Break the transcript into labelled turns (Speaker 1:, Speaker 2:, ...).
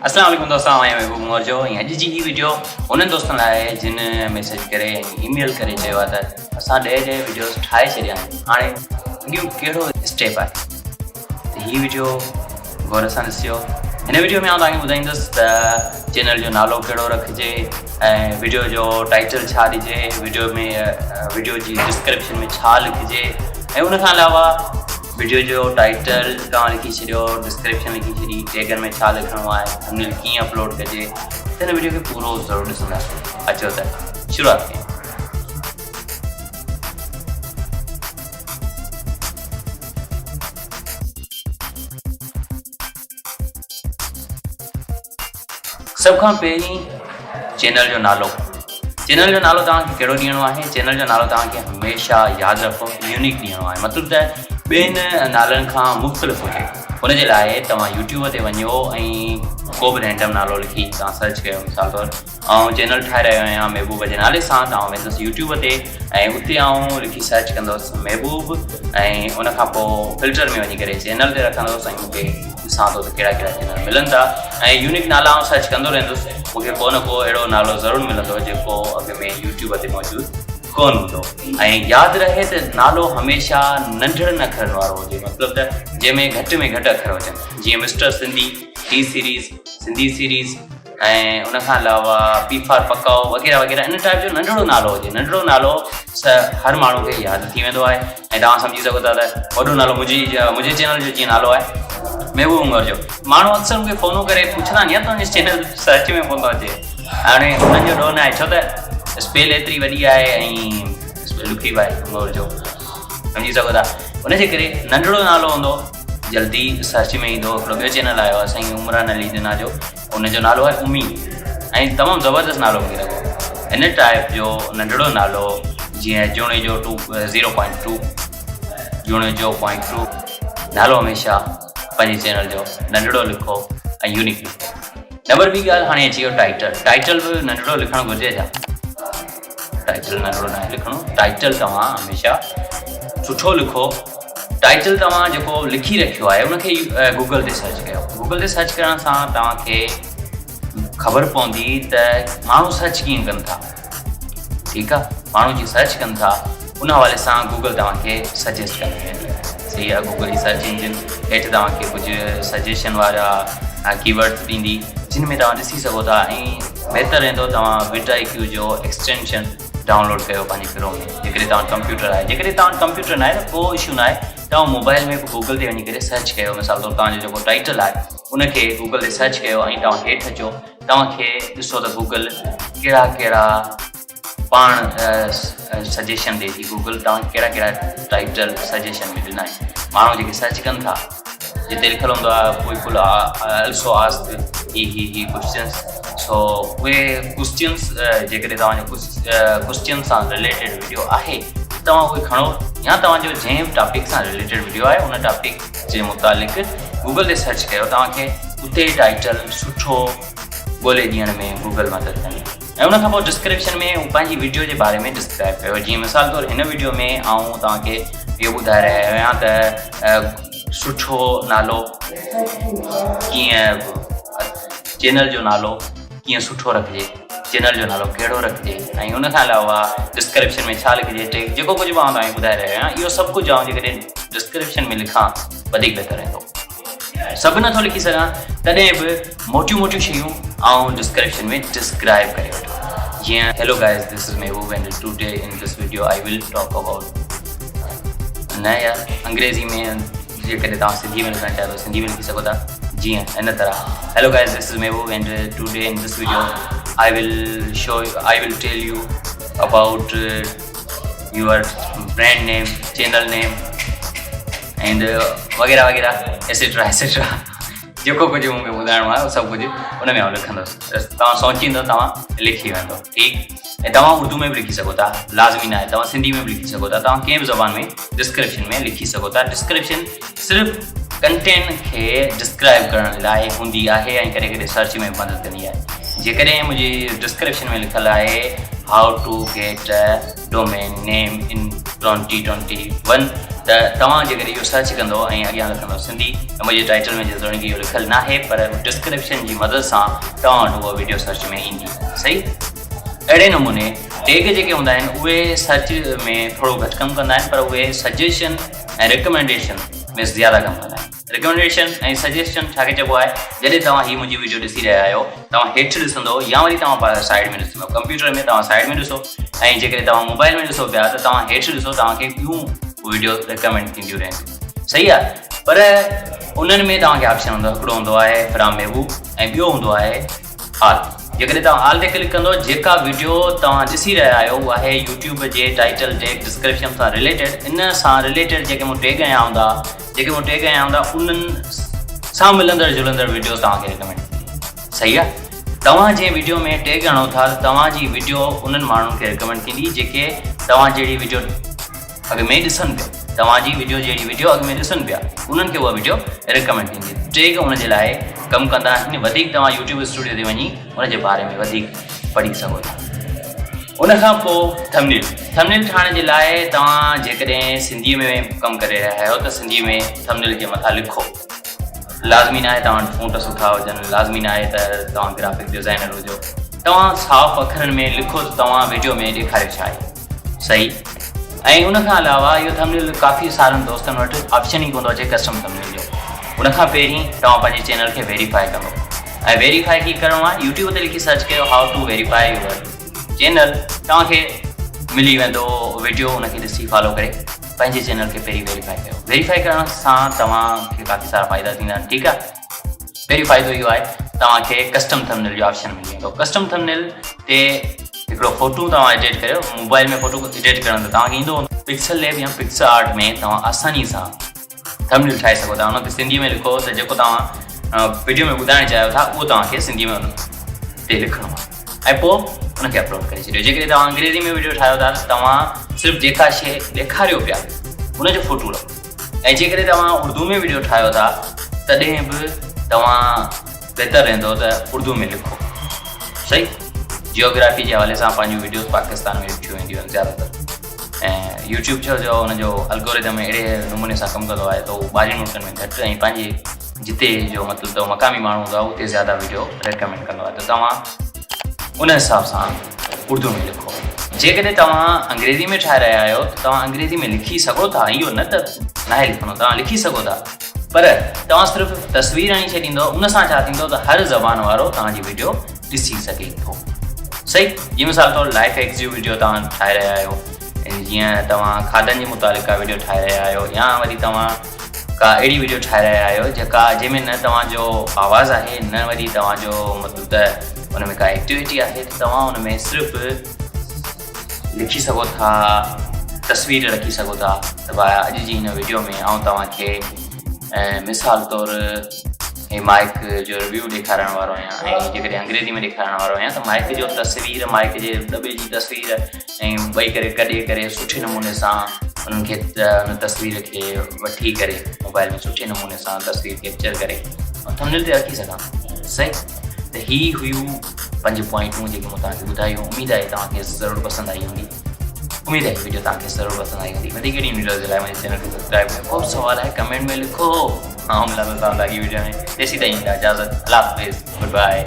Speaker 1: अस्सलाम वालेकुम दोस्तों, मैं महबूब ھنگورجو ऐं अॼु जी ही वीडियो उन्हनि दोस्तनि लाइ जिन मैसेज करे ईमेल करे चयो आहे त असां 10 वीडियोस ठाहे छॾिया आहिनि, हाणे इहो कहिड़ो स्टेप आहे त ही वीडियो गौर सां ॾिसियो। हिन वीडियो में आउं तव्हांखे ॿुधाईंदुसि त चैनल जो नालो कहिड़ो रखिजे ऐं वीडियो जो टाइटल छा ॾिजे, वीडियो जी डिस्क्रिप्शन में छा लिखिजे ऐं उन खां अलावा वीडियो जो टाइटल तव्हां लिखी छॾियो, डिस्क्रिप्शन लिखी छॾी, टैगन में छा लिखिणो आहे, थंबनेल कीअं अपलोड कजे, त हिन वीडियो खे पूरो ज़रूरु ॾिसंदासीं। अचो त शुरूआत कयूं। सभ खां पहिरीं चैनल जो नालो तव्हांखे कहिड़ो ॾियणो आहे। चैनल जो नालो तव्हांखे हमेशह यादि रखो, यूनिक ॾियणो आहे, मतिलबु त ॿियनि नालनि खां मुख़्तलिफ़ हुजे। हुनजे लाइ तव्हां यूट्यूब ते वञो ऐं को बि रैंडम नालो लिखी तव्हां सर्च कयो। मिसाल तौरु आउं चैनल ठाहे रहियो आहियां महबूब जे नाले सां, तव्हां वेंदुसि यूट्यूब ते ऐं उते आउं लिखी सर्च कंदुसि महबूब ऐं उनखां पोइ फिल्टर में वञी करे चैनल ते रखंदुसि ऐं मूंखे ॾिसां थो त कहिड़ा चैनल मिलनि था ऐं यूनिक नाला आउं सर्च कंदो रहंदुसि। मूंखे को न को अहिड़ो नालो ज़रूरु मिलंदो जेको अॻ में यूट्यूब ते मौजूदु कोन हूंदो। ऐं यादि रहे त नालो हमेशह नंढड़नि अखरनि वारो हुजे, मतिलबु त जंहिंमें घटि अखर हुजनि, जीअं mister Sindhi, T series, Sindhi series ऐं उनखां अलावा पी फॉर पकाओ वग़ैरह वग़ैरह इन टाइप जो नंढड़ो नालो हुजे। नंढड़ो नालो हर माण्हू खे यादि थी वेंदो आहे ऐं तव्हां सम्झी सघो था त वॾो नालो मुंहिंजे चैनल जो जीअं नालो आहे महबूब ھنگورجو। माण्हू अक्सर मूंखे फ़ोन करे पुछंदा आहिनि यार तुंहिंजो चैनल सर्च में कोन थो अचे। हाणे हुननि जो ॾोह न आहे, छो त स्पेल एतिरी वॾी आहे ऐं स्पेल ॾुखी बि आहे ھنگورجو, सम्झी सघो था। उनजे करे नंढड़ो नालो हूंदो जल्दी सर्च में ईंदो। हिकिड़ो ॿियो चैनल आयो आहे साईं उमरान अली जना जो, उनजो नालो आहे उमी ऐं तमामु ज़बरदस्त नालो मूंखे लॻो। हिन टाइप जो नंढड़ो नालो जीअं जोणे जो 0.2 जोणे जो 0.2 नालो हमेशह पंहिंजे चैनल जो नंढड़ो लिखो ऐं यूनिक लिखो। नंबर ॿी ॻाल्हि हाणे अची वियो टाइटल बि नंढड़ो लिखणु घुरिजे छा? टाइटल नंढड़ो न आहे लिखणो। टाइटल तव्हां हमेशह सुठो लिखो। टाइटल तव्हां जेको लिखी रखियो आहे उनखे गूगल ते सर्च कयो। गूगल ते सर्च करण सां तव्हांखे ख़बर पवंदी त माण्हू सर्च कीअं कनि था। ठीकु आहे, माण्हू जीअं सर्च कनि था उन हवाले सां गूगल तव्हांखे सजेस्ट कंदी वेंदी। सही आहे, गूगल जी सर्च इंजिन हेठि तव्हांखे कुझु सजेशन वारा कीवर्ड्स ॾींदी जिन में तव्हां ॾिसी सघो था ऐं बहितर रहंदो तव्हां vidIQ जो एक्सटेंशन डाउनलोड कयो पंहिंजे क्रोम में। जेकॾहिं तव्हां कंप्यूटर आहे, जेकॾहिं तव्हां कंप्यूटर न आहे त को इशू न आहे, तव्हां मोबाइल में गूगल ते वञी करे सर्च कयो। मिसाल तौरु तव्हांजो जेको टाइटल आहे उनखे गूगल ते सर्च कयो ऐं तव्हां हेठि अचो। तव्हांखे ॾिसो त गूगल कहिड़ा पाण सजेशन ॾिए थी। गूगल तव्हांखे कहिड़ा टाइटल सजेशन में ॾिना आहिनि। माण्हू जेके सर्च कनि था जिते लिखियलु हूंदो आहे पीपल ऑल्सो आस्क ही क्वेश्चन्स, सो उहे क्वेश्चन्स जेकॾहिं तव्हांजो क्वेश्चन सां रिलेटेड वीडियो आहे तव्हां उहे खणो, या तव्हांजो जंहिं टॉपिक सां रिलेटेड वीडियो आहे उन टॉपिक जे मुतालिक़ गूगल ते सर्च कयो। तव्हांखे उते टाइटल सुठो ॻोल्हे ॾियण में गूगल मदद कंदी। ऐं उनखां पोइ डिस्क्रिप्शन में पंहिंजी वीडियो जे बारे में डिस्क्राइब कयो। जीअं मिसाल तौरु हिन वीडियो में आउं तव्हांखे इहो ॿुधाए रहियो आहियां त सुठो नालो कीअं, चैनल जो नालो कीअं सुठो रखिजे, चैनल जो नालो कहिड़ो रखिजे ऐं उनखां अलावा डिस्क्रिप्शन में छा लिखिजे, टेग जेको कुझु मां तव्हांखे ॿुधाए रहियो आहियां इहो सभु कुझु आउं जेकॾहिं डिस्क्रिप्शन में लिखां वधीक बहितर रहंदो। सभु नथो लिखी सघां तॾहिं बि मोटियूं शयूं आउं डिस्क्रिप्शन में डिस्क्राइब करे वठो। जीअं hello guys, this is Mahboob and today in this video I will talk about, न यार अंग्रेज़ी में जेकॾहिं तव्हां सिंधी में लिखणु चाहियो सिंधी में लिखी सघो था। जीअं हिन तरह hello guys, this is Mahboob and today in this video I will tell you about your brand name, channel name and वग़ैरह वग़ैरह एसेट्रा जेको कुझु मूंखे ॿुधाइणो आहे उहो सभु कुझु उन में आउं लिखंदुसि। तव्हां सोचींदो तव्हां लिखी वेंदो। ठीकु, ऐं तव्हां उर्दू में बि लिखी सघो था, लाज़मी न आहे। तव्हां सिंधी में बि लिखी सघो था, तव्हां कंहिं बि ज़बान में डिस्क्रिप्शन में लिखी सघो था। डिस्क्रिप्शन सिर्फ़ु कंटेंट खे डिस्क्राइब करण लाइ हूंदी आहे ऐं कॾहिं कॾहिं सर्च में मदद कंदी आहे। जेकॾहिं मुंहिंजी डिस्क्रिप्शन में लिखियलु आहे how to get a domain name in 2021 त तव्हां जेकॾहिं इहो सर्च कंदो ऐं अॻियां लिखंदो सिंधी त मुंहिंजे टाइटल में ज़रूरी की इहो लिखियलु न आहे पर डिस्क्रिप्शन जी मदद सां तव्हां वटि उहा वीडियो सर्च में ईंदी सही। अहिड़े नमूने टैग जेके हूंदा आहिनि उहे सर्च में थोरो घटि कमु कंदा आहिनि पर उहे सजेशन ऐं रिकमेंडेशन में ज़्यादा कमु कंदा आहिनि। रिकमेंडेशन ऐं सजेशन छा खे चइबो आहे, जॾहिं तव्हां हीअ मुंहिंजी वीडियो ॾिसी रहिया आहियो तव्हां हेठि ॾिसंदो या वरी तव्हां साइड में ॾिसंदो, कंप्यूटर में तव्हां साइड में ॾिसो ऐं जेकॾहिं तव्हां मोबाइल में ॾिसो पिया त तव्हां हेठि ॾिसो तव्हांखे ॿियूं वीडियो रिकमेंड थींदियूं रहंदियूं सही आहे। पर उन्हनि में तव्हांखे ऑप्शन हूंदो हिकिड़ो हूंदो आहे फ्रॉम महबूब ऐं ॿियो हूंदो आहे ऑल। जेकॾहिं तव्हां ऑल ते क्लिक कंदो जेका वीडियो तव्हां ॾिसी रहिया आहियो उहा आहे यूट्यूब जे टाइटल टैग डिस्क्रिप्शन सां रिलेटेड, इन सां रिलेटेड जेके मूं टैग आया हूंदा उन्हनि सां मिलंदड़ जुलंदड़ वीडियोस तव्हांखे रिकमेंड थींदी सही आहे। तव्हां जंहिं वीडियो में टैग हणो था तव्हांजी वीडियो उन्हनि माण्हुनि खे रिकमेंड थींदी जेके तव्हां जहिड़ी वीडियो अॻ में ॾिसनि पिया, तव्हांजी वीडियो जहिड़ी वीडियो अॻ में ॾिसनि पिया उन्हनि खे उहा वीडियो रिकमेंड थींदी। टैग हुन जे लाइ कमु कंदा आहिनि। वधीक तव्हां यूट्यूब स्टूडियो ते वञी उन जे बारे में वधीक पढ़ी सघो था। उन खां पोइ थंबनेल ठाहिण जे लाइ तव्हां जेकॾहिं सिंधीअ में कमु करे रहिया आहियो त सिंधीअ में थंबनेल जे मथां लिखो। लाज़मी न आहे तव्हां वटि फ़ॉन्ट सुठा हुजनि, लाज़मी न आहे त तव्हां ग्राफिक डिज़ाइनर हुजो, तव्हां साफ़ अखरनि में लिखो त तव्हां वीडियो में ॾेखारे छा आहे सही। ऐं उन खां अलावा इहो थंबनेल काफ़ी सारनि दोस्तनि वटि ऑप्शन ई कोन थो अचे कस्टम थंबनेल जो। उन खां पहिरीं तव्हां पंहिंजे चैनल खे वेरीफाई कंदो ऐं वेरीफाई कीअं करिणो आहे, यूट्यूब ते लिखी सर्च कयो हाउ टू वेरीफाई यूर चैनल, तव्हांखे मिली वेंदो वीडियो, उनखे ॾिसी फॉलो करे पंहिंजे चैनल खे पहिरीं वेरीफाई कयो। वेरीफाई करण सां तव्हांखे काफ़ी सारा फ़ाइदा थींदा आहिनि ठीकु आहे। पहिरीं फ़ाइदो इहो आहे तव्हांखे कस्टम थंबनेल जो ऑप्शन मिली वेंदो। कस्टम थंबनेल ते हिकिड़ो फ़ोटो तव्हां एडिट कयो, मोबाइल में फ़ोटो एडिट करण त तव्हांखे ईंदो पिक्सल लैब या पिक्सल आर्ट में तव्हां आसानी सां थंबनेल ठाहे सघो था। उनखे सिंधी में लिखो त जेको तव्हां वीडियो में ॿुधाइणु चाहियो था उहो तव्हांखे सिंधी में ते लिखिणो आहे ऐं पोइ उनखे अपलोड करे छॾियो। जेकॾहिं तव्हां अंग्रेज़ी में वीडियो ठाहियो था त तव्हां सिर्फ़ु जेका शइ ॾेखारियो पिया उनजो फ़ोटो रखो ऐं जेकॾहिं तव्हां उर्दू में वीडियो ठाहियो था तॾहिं बि तव्हां बहितर रहंदो त उर्दू में लिखो सही। जियोग्राफी जे हवाले सां पंहिंजूं वीडियोस पाकिस्तान में ॾिठियूं वेंदियूं आहिनि ज़्यादातर ऐं यूट्यूब जो हुनजो अलगोरिदम अहिड़े नमूने सां कमु कंदो आहे त उहो ॿाहिरि मुल्कनि में घटि ऐं पंहिंजे जिते जो मतिलबु त मक़ामी माण्हू हूंदो आहे उते ज़्यादा वीडियो रिकमेंड कंदो आहे त तव्हां उन हिसाब सां उर्दू में लिखो। जेकॾहिं तव्हां अंग्रेज़ी में ठाहे रहिया आहियो त तव्हां अंग्रेज़ी में लिखी सघो था, इहो न त न आहे लिखंदो, तव्हां लिखी सघो था पर तव्हां सिर्फ़ु तस्वीर हणी छॾींदो। उन सां छा थींदो त हर ज़बान वारो तव्हांजी वीडियो ॾिसी सघे थो सही। जीअं मिसाल तौरु लाइफ एक्स जी वीडियो तव्हां ठाहे रहिया आहियो, जीअं तव्हां खाधनि जे मुतालिक़ का वीडियो ठाहे रहिया आहियो या वरी तव्हां का अहिड़ी वीडियो ठाहे रहिया आहियो जंहिंमें न तव्हांजो आवाज़ु आहे न वरी तव्हांजो मतिलबु त हुन में का एक्टिविटी आहे त तव्हां हुन में सिर्फ़ु लिखी सघो था, तस्वीर रखी सघो था त भाई अॼु जी हिन वीडियो में आउं तव्हांखे मिसाल तौरु माइक जो रिव्यू ॾेखारण वारो आहियां ऐं जेकॾहिं अंग्रेज़ी में ॾेखारण वारो आहियां त माइक जो तस्वीर, माइक जे दॿे जी तस्वीर ऐं ॿई करे कढे करे सुठे नमूने सां उन्हनि खे उन तस्वीर खे वठी करे मोबाइल में सुठे नमूने सां तस्वीर कैप्चर करे ऐं थंबनेल ते रखी सघां सही। त ही हुयूं 5 पॉइंटूं जेके मूं तव्हांखे ॿुधायूं। उमेद आहे तव्हांखे ज़रूरु पसंदि आई हूंदी, उमेद आहे वीडियो तव्हांखे ज़रूरु पसंदि आई हूंदी। वधीक वीडियो जे लाइ मुंहिंजे चैनल खे सब्सक्राइब कयो। को सवाल आहे कमेंट में लिखो। हाँ मिलंदो तव्हां लाॻी वीडियो में। तेसीं ताईं इजाज़त, अल्लाह हाफ़िज़, गुड बाय।